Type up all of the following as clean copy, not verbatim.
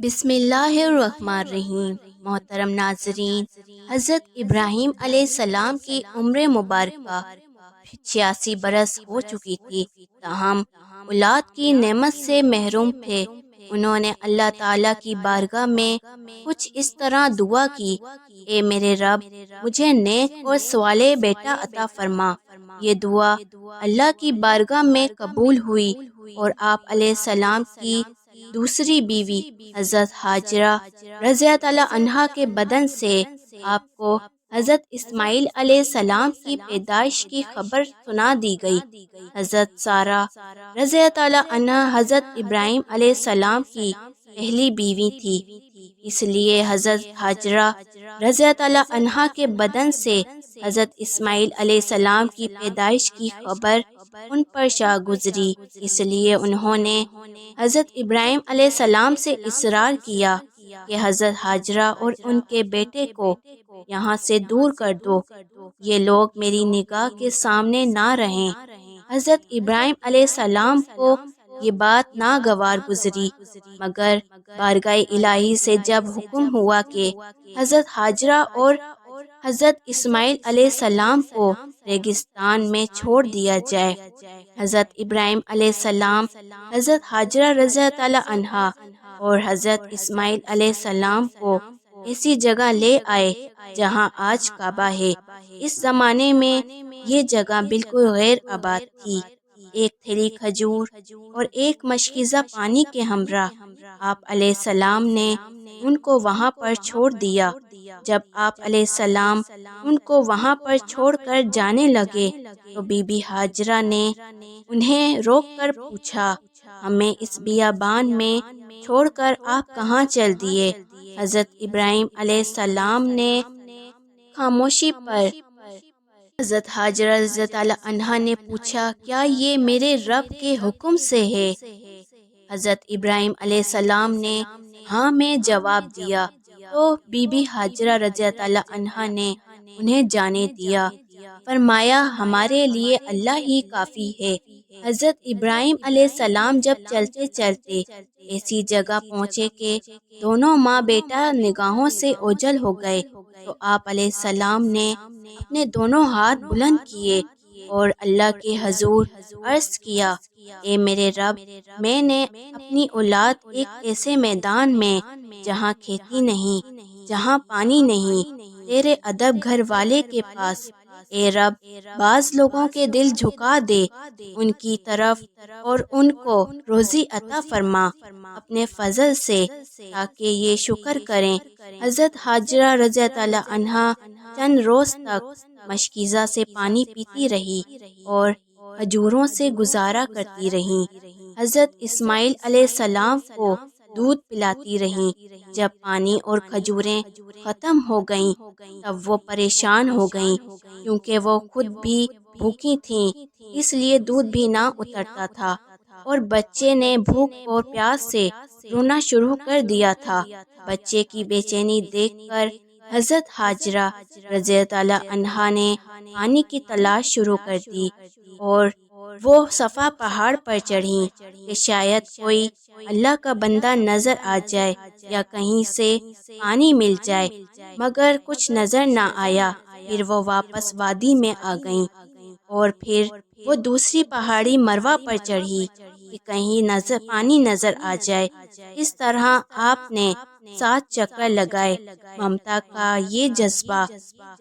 بسم اللہ الرحمن الرحیم۔ محترم ناظرین، حضرت ابراہیم علیہ السلام کی عمر مبارکہ 86 برس ہو چکی تھی، تاہم اولاد کی نعمت سے محروم تھے۔ انہوں نے اللہ تعالیٰ کی بارگاہ میں کچھ اس طرح دعا کی: اے میرے رب، مجھے نیک اور صالح بیٹا عطا فرما۔ یہ دعا اللہ کی بارگاہ میں قبول ہوئی اور آپ علیہ السلام کی دوسری بیوی حضرت ہاجرہ رضی اللہ عنہا کے بدن سے آپ کو حضرت اسماعیل علیہ السلام کی پیدائش کی خبر سنا دی گئی۔ حضرت سارہ رضی اللہ عنہا حضرت ابراہیم علیہ السلام کی پہلی بیوی تھی، اس لیے حضرت ہاجرہ رضی اللہ عنہا کے بدن سے حضرت اسماعیل علیہ السلام کی پیدائش کی خبر ان پر شاہ گزری۔ اس لیے انہوں نے حضرت ابراہیم علیہ السلام سے اصرار کیا کہ حضرت ہاجرہ اور ان کے بیٹے کو یہاں سے دور کر دو، یہ لوگ میری نگاہ کے سامنے نہ رہیں۔ حضرت ابراہیم علیہ السلام کو یہ بات ناگوار گزری، مگر بارگاہ الہی سے جب حکم ہوا کہ حضرت ہاجرہ اور حضرت اسماعیل علیہ السلام کو ریگستان میں چھوڑ دیا جائے، حضرت ابراہیم علیہ السلام حضرت ہاجرہ رضی اللہ عنہا اور حضرت اسماعیل علیہ السلام کو ایسی جگہ لے آئے جہاں آج کعبہ ہے۔ اس زمانے میں یہ جگہ بالکل غیر آباد تھی۔ ایک تھیلی کھجور اور ایک مشکیزہ پانی کے ہمراہ آپ علیہ السلام نے ان کو وہاں پر چھوڑ دیا۔ جب آپ علیہ السلام ان کو وہاں پر چھوڑ کر جانے لگے تو بی بی ہاجرہ نے انہیں روک کر پوچھا: ہمیں اس بیابان میں چھوڑ کر آپ کہاں چل دیے؟ حضرت ابراہیم علیہ السلام نے خاموشی پر حضرت ہاجرہ رضی اللہ عنہا نے پوچھا: کیا یہ میرے رب کے حکم سے ہے؟ حضرت ابراہیم علیہ السلام نے ہاں میں جواب دیا تو بی بی ہاجرہ رضی اللہ عنہا نے انہیں جانے دیا۔ فرمایا: ہمارے لیے اللہ ہی کافی ہے۔ حضرت ابراہیم علیہ السلام جب چلتے چلتے ایسی جگہ پہنچے کہ دونوں ماں بیٹا نگاہوں سے اوجھل ہو گئے تو آپ علیہ السلام نے اپنے دونوں ہاتھ بلند کیے اور اللہ کے حضور عرض کیا: اے میرے رب، میں نے اپنی اولاد ایک ایسے میدان میں جہاں کھیتی نہیں، جہاں پانی نہیں، تیرے ادب گھر والے کے پاس، اے رب بعض لوگوں کے دل جھکا دے ان کی طرف اور ان کو روزی عطا فرما اپنے فضل سے تاکہ یہ شکر کریں۔ حضرت ہاجرہ رضی اللہ عنہا چند روز تک مشکیزہ سے پانی پیتی رہی اور کھجوروں سے گزارا کرتی رہیں۔ حضرت اسماعیل علیہ السلام کو دودھ پلاتی رہیں۔ جب پانی اور کھجوریں ختم ہو گئیں تب وہ پریشان ہو گئیں، کیونکہ وہ خود بھی بھوکی تھیں، اس لیے دودھ بھی نہ اترتا تھا اور بچے نے بھوک اور پیاس سے رونا شروع کر دیا تھا۔ بچے کی بے چینی دیکھ کر حضرت ہاجرہ رضی اللہ عنہا نے پانی کی تلاش شروع کر دی اور وہ صفا پہاڑ پر چڑھیں کہ شاید کوئی اللہ کا بندہ نظر آ جائے یا کہیں سے پانی مل جائے، مگر کچھ نظر نہ آیا۔ پھر وہ واپس وادی میں آ گئیں اور پھر وہ دوسری پہاڑی مروہ پر چڑھی کہ کہیں پانی نظر آ جائے۔ اس طرح آپ نے 7 چکر لگائے۔ ممتا کا یہ جذبہ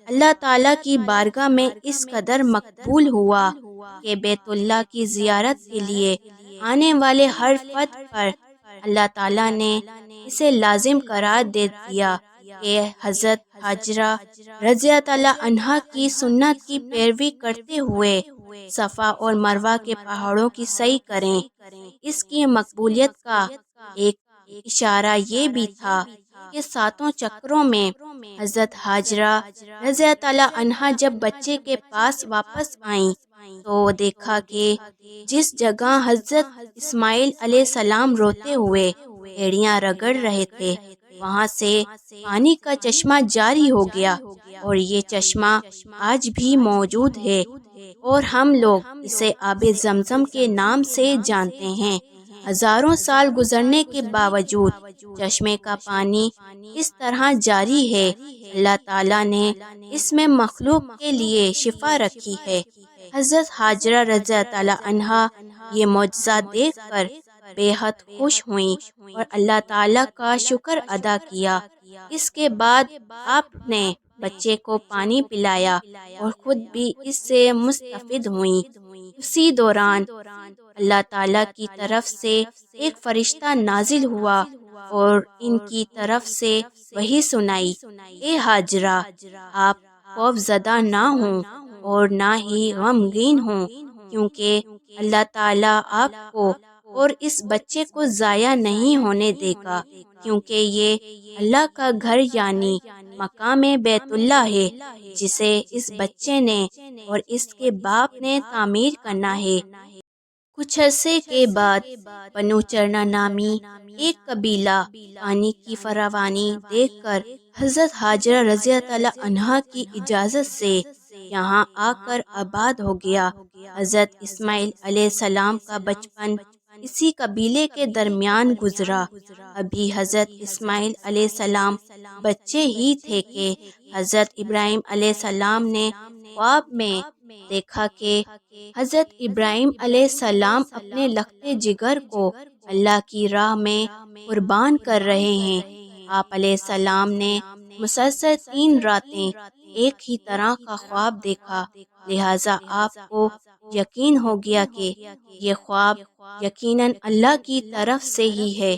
اللہ تعالیٰ کی بارگاہ میں اس قدر مقبول ہوا کہ بیت اللہ کی زیارت کے لیے آنے والے ہر فرد پر اللہ تعالیٰ نے اسے لازم قرار دے دیا کہ حضرت ہاجرہ رضی اللہ عنہا کی سنت کی پیروی کرتے ہوئے صفا اور مروہ کے پہاڑوں کی سعی کریں۔ اس کی مقبولیت کا ایک اشارہ یہ بھی تھا کہ 7 چکروں میں حضرت ہاجرہ رضی اللہ عنہا جب بچے کے پاس واپس آئیں تو دیکھا کہ جس جگہ حضرت اسماعیل علیہ السلام روتے ہوئے ایڑیاں رگڑ رہے تھے وہاں سے پانی کا چشمہ جاری ہو گیا، اور یہ چشمہ آج بھی موجود ہے اور ہم لوگ اسے آب زمزم کے نام سے جانتے ہیں۔ ہزاروں سال گزرنے کے باوجود چشمے کا پانی اس طرح جاری ہے۔ اللہ تعالیٰ نے اس میں مخلوق کے لیے شفا رکھی ہے۔ حضرت حاجرہ رضی اللہ عنہا یہ معجزہ دیکھ کر بے حد خوش ہوئیں اور اللہ تعالیٰ کا شکر ادا کیا۔ اس کے بعد آپ نے بچے کو پانی پلایا اور خود بھی اس سے مستفید ہوئیں۔ اسی دوران اللہ تعالیٰ کی طرف سے ایک فرشتہ نازل ہوا اور ان کی طرف سے وحی سنائی، اے حاجرہ، آپ خوف زدہ نہ ہوں اور نہ ہی غمگین ہوں، کیونکہ اللہ تعالیٰ آپ کو اور اس بچے کو ضائع نہیں ہونے دے گا، کیونکہ یہ اللہ کا گھر یعنی مقام بیت اللہ ہے، جسے اس بچے نے اور اس کے باپ نے تعمیر کرنا ہے۔ کچھ عرصے کے بعد بنو چرنا نامی ایک قبیلہ پانی کی فراوانی دیکھ کر حضرت حاجرہ رضی اللہ عنہا کی اجازت سے یہاں آ کر آباد ہو گیا۔ حضرت اسماعیل علیہ السلام کا بچپن اسی قبیلے کے درمیان گزرا۔ ابھی حضرت اسماعیل علیہ السلام بچے ہی تھے کہ حضرت ابراہیم علیہ السلام نے خواب میں دیکھا کہ حضرت ابراہیم علیہ السلام اپنے لخت جگر کو اللہ کی راہ میں قربان کر رہے ہیں۔ آپ علیہ السلام نے مسلسل 3 راتیں ایک ہی طرح کا خواب دیکھا، لہٰذا آپ کو یقین ہو گیا کہ یہ خواب یقیناً اللہ کی طرف سے ہی ہے،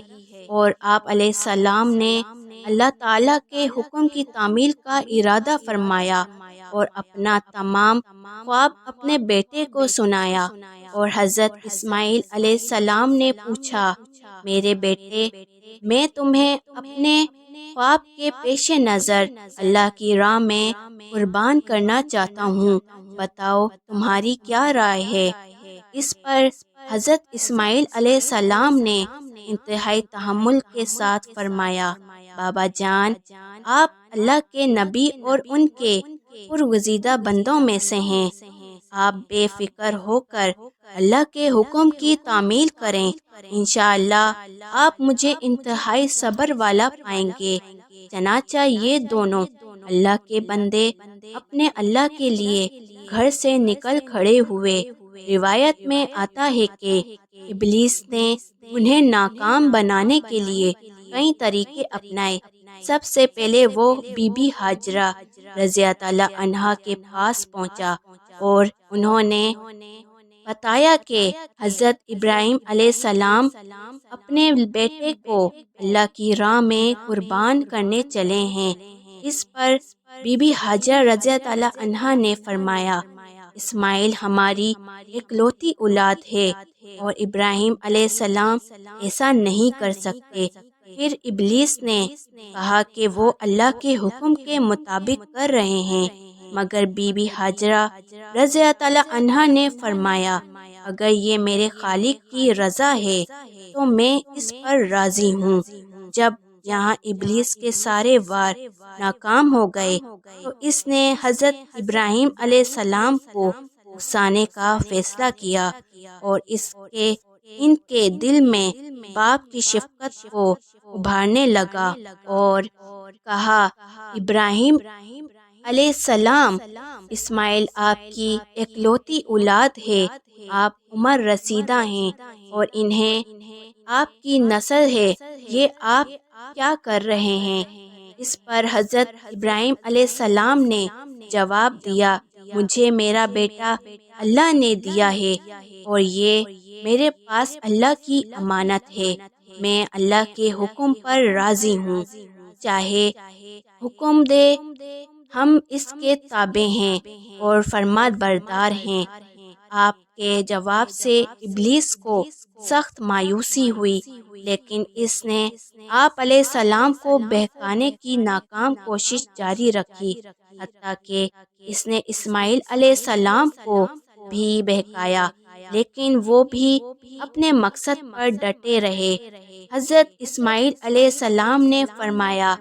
اور آپ علیہ السلام نے اللہ تعالیٰ کے حکم کی تعمیل کا ارادہ فرمایا اور اپنا تمام خواب اپنے بیٹے کو سنایا۔ اور حضرت اسماعیل علیہ السلام نے پوچھا، میرے بیٹے، میں تمہیں اپنے خواب کے پیش نظر اللہ کی راہ میں قربان کرنا چاہتا ہوں، بتاؤ تمہاری کیا رائے ہے؟ اس پر حضرت اسماعیل علیہ السلام نے انتہائی تحمل کے ساتھ فرمایا، بابا جان، آپ اللہ کے نبی اور ان کے پرگزیدہ بندوں میں سے ہیں، آپ بے فکر ہو کر اللہ کے حکم کی تعمیل کریں، انشاءاللہ آپ مجھے انتہائی صبر والا پائیں گے۔ چنانچہ یہ دونوں اللہ کے بندے اپنے اللہ کے لیے گھر سے نکل کھڑے ہوئے۔ روایت میں آتا ہے کہ ابلیس نے انہیں ناکام بنانے کے لیے کئی طریقے اپنائے۔ سب سے پہلے وہ بی بی حاجرہ رضی اللہ عنہا کے پاس پہنچا اور انہوں نے بتایا کہ حضرت ابراہیم علیہ السلام اپنے بیٹے کو اللہ کی راہ میں قربان کرنے چلے ہیں۔ اس پر بی بی حاجرہ رضی اللہ عنہا نے فرمایا، اسماعیل ہماری اکلوتی اولاد ہے اور ابراہیم علیہ السلام ایسا نہیں کر سکتے۔ پھر ابلیس نے کہا کہ وہ اللہ کے حکم کے مطابق کر رہے ہیں، مگر بی بی حاجرہ رضی اللہ عنہا نے فرمایا، اگر یہ میرے خالق کی رضا ہے تو میں اس پر راضی ہوں۔ جب یہاں ابلیس کے سارے وار ناکام ہو گئے تو اس نے حضرت ابراہیم علیہ السلام کو اکسانے کا فیصلہ کیا اور ان کے دل میں باپ کی شفقت کو ابھارنے لگا اور کہا، ابراہیم علیہ السلام، اسماعیل آپ کی اکلوتی اولاد ہے، آپ عمر رسیدہ ہیں اور انہیں آپ کی نسل ہے، یہ آپ کیا کر رہے ہیں؟ اس پر حضرت ابراہیم علیہ السلام نے جواب دیا، مجھے میرا بیٹا اللہ نے دیا ہے اور یہ میرے پاس اللہ کی امانت ہے، میں اللہ کے حکم پر راضی ہوں، چاہے حکم دے، ہم اس کے تابع ہیں اور فرمان بردار ہیں۔ آپ کے جواب سے ابلیس کو سخت مایوسی ہوئی، لیکن اس نے آپ علیہ السلام کو بہکانے کی ناکام کوشش جاری رکھی، حتیٰ کہ اس نے اسماعیل علیہ السلام کو بھی بہکایا، لیکن وہ بھی اپنے مقصد پر ڈٹے رہے۔ حضرت اسماعیل علیہ السلام نے فرمایا،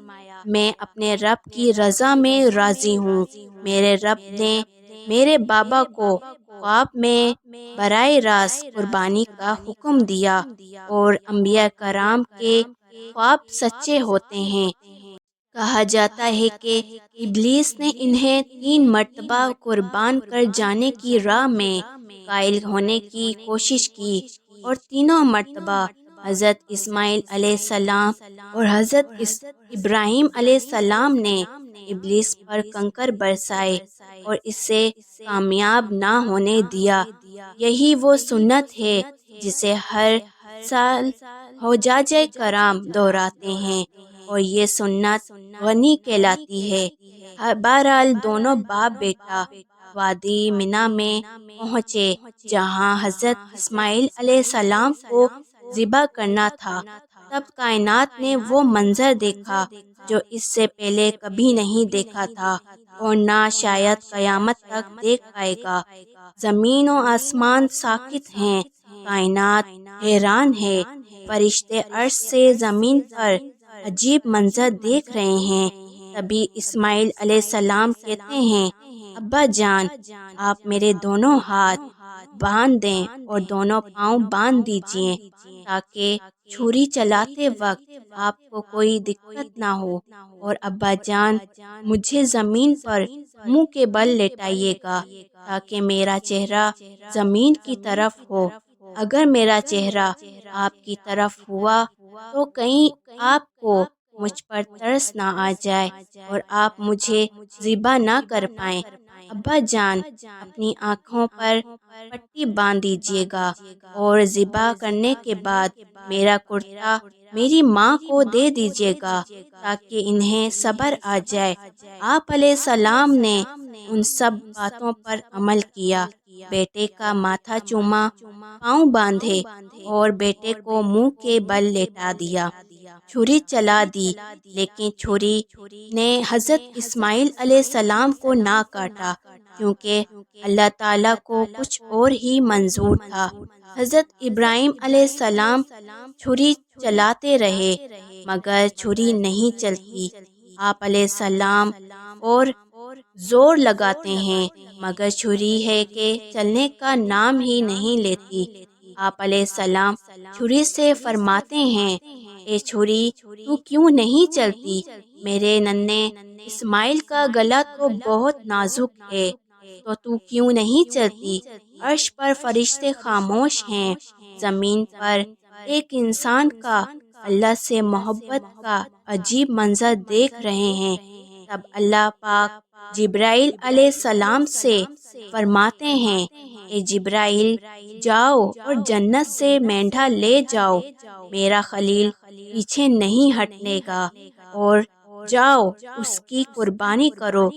میں اپنے رب کی رضا میں راضی ہوں، میرے رب نے میرے بابا کو خواب میں براہ راست قربانی کا حکم دیا، اور انبیاء کرام کے خواب سچے ہوتے ہیں۔ کہا جاتا ہے کہ ابلیس نے انہیں 3 مرتبہ قربان کر جانے کی راہ میں قائل ہونے کی کوشش کی، اور تینوں مرتبہ حضرت اسماعیل علیہ السلام اور حضرت ابراہیم علیہ السلام نے ابلیس پر کنکر برسائے اور اسے کامیاب نہ ہونے دیا۔ یہی وہ سنت ہے جسے ہر سال حجاج کرام دہراتے ہیں، اور یہ سنت غنی کہلاتی ہے۔ بہرحال دونوں باپ بیٹا وادی منی میں پہنچے، جہاں حضرت اسماعیل علیہ السلام کو ذبح کرنا تھا۔ تب کائنات نے وہ منظر دیکھا جو اس سے پہلے کبھی نہیں دیکھا تھا، اور نہ شاید قیامت تک دیکھ پائے گا۔ زمین و آسمان ساکت ہیں، کائنات حیران ہے، فرشتے عرش سے زمین پر عجیب منظر دیکھ رہے ہیں۔ تبھی اسماعیل علیہ السلام کہتے ہیں، ابا جان، آپ میرے دونوں ہاتھ باندھ دیں اور دونوں پاؤں باندھ دیجئے، تاکہ چھری چلاتے وقت آپ کو کوئی دقت نہ ہو، اور ابا جان مجھے زمین پر منہ کے بل لیٹائیے گا، تاکہ میرا چہرہ زمین کی طرف ہو۔ اگر میرا چہرہ آپ کی طرف ہوا تو کہیں آپ کو مجھ پر ترس نہ آ جائے اور آپ مجھے ذبح نہ کر پائیں۔ ابا جان اپنی آنکھوں پر پٹی باندھ دیجیے گا، اور ذبح کرنے کے بعد میرا کرتا میری ماں کو دے دیجیے گا، تاکہ انہیں صبر آ جائے۔ آپ علیہ السلام نے ان سب باتوں پر عمل کیا، بیٹے کا ماتھا چوما، پاؤں باندھے، اور بیٹے کو منہ کے بل لیٹا دیا۔ چھری چلا دی، لیکن چھری نے حضرت اسماعیل علیہ السلام کو نہ کاٹا، کیونکہ اللہ تعالیٰ کو کچھ اور ہی منظور تھا۔ حضرت ابراہیم علیہ السلام چھری چلاتے رہے، مگر چھری نہیں چلتی۔ آپ علیہ السلام اور زور لگاتے ہیں، مگر چھری ہے کہ چلنے کا نام ہی نہیں لیتی۔ آپ علیہ السلام چھری سے فرماتے ہیں، اے چھری، تو کیوں نہیں چلتی؟ میرے ننھے اسماعیل کا گلا تو بہت نازک ہے، تو کیوں نہیں چلتی؟ عرش پر فرشتے خاموش ہیں، زمین پر ایک انسان کا اللہ سے محبت کا عجیب منظر دیکھ رہے ہیں۔ تب اللہ پاک جبرائیل علیہ السلام سے فرماتے ہیں، اے جبرائیل، جاؤ اور جنت سے مینڈھا لے جاؤ، میرا خلیل پیچھے نہیں ہٹنے گا، اور جاؤ اس کی قربانی کرو۔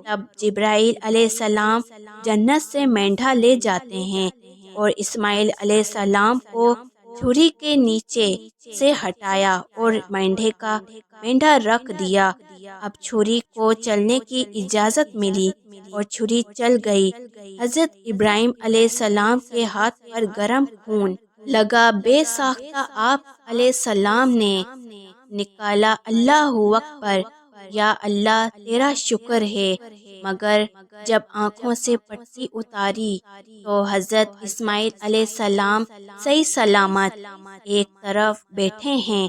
تب جبرائیل علیہ السلام جنت سے مینڈھا لے جاتے ہیں، اور اسماعیل علیہ السلام کو چھری کے نیچے سے ہٹایا اور مینڈھا رکھ دیا۔ اب چھری کو چلنے کی اجازت ملی اور چھری چل گئی۔ حضرت ابراہیم علیہ السلام کے ہاتھ پر گرم خون لگا، بے ساختہ آپ علیہ السلام نے نکالا، اللہ اکبر، یا اللہ تیرا شکر ہے۔ مگر جب آنکھوں سے پٹی اتاری تو حضرت اسماعیل علیہ السلام صحیح سلامت ایک طرف بیٹھے ہیں۔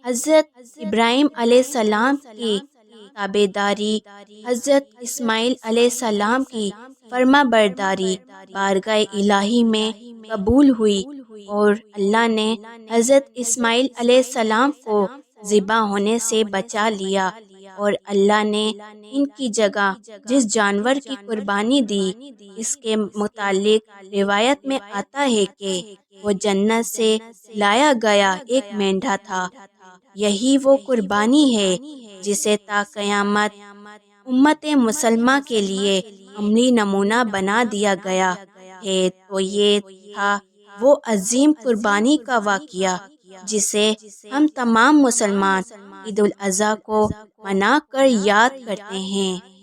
حضرت ابراہیم علیہ السلام کی تابعداری، حضرت اسماعیل علیہ السلام کی فرما برداری بارگاہ الہی میں قبول ہوئی، اور اللہ نے حضرت اسماعیل علیہ السلام کو ذبح ہونے سے بچا لیا، اور اللہ نے ان کی جگہ جس جانور کی قربانی دی، اس کے متعلق روایت میں آتا ہے کہ وہ جنت سے لایا گیا ایک مینڈھا تھا۔ یہی وہ قربانی ہے جسے تا قیامت امت مسلمہ کے لیے عملی نمونہ بنا دیا گیا ہے۔ تو یہ تھا وہ عظیم قربانی کا واقعہ جسے ہم تمام مسلمان عید الاضحیٰ کو منا کر یاد کرتے ہیں۔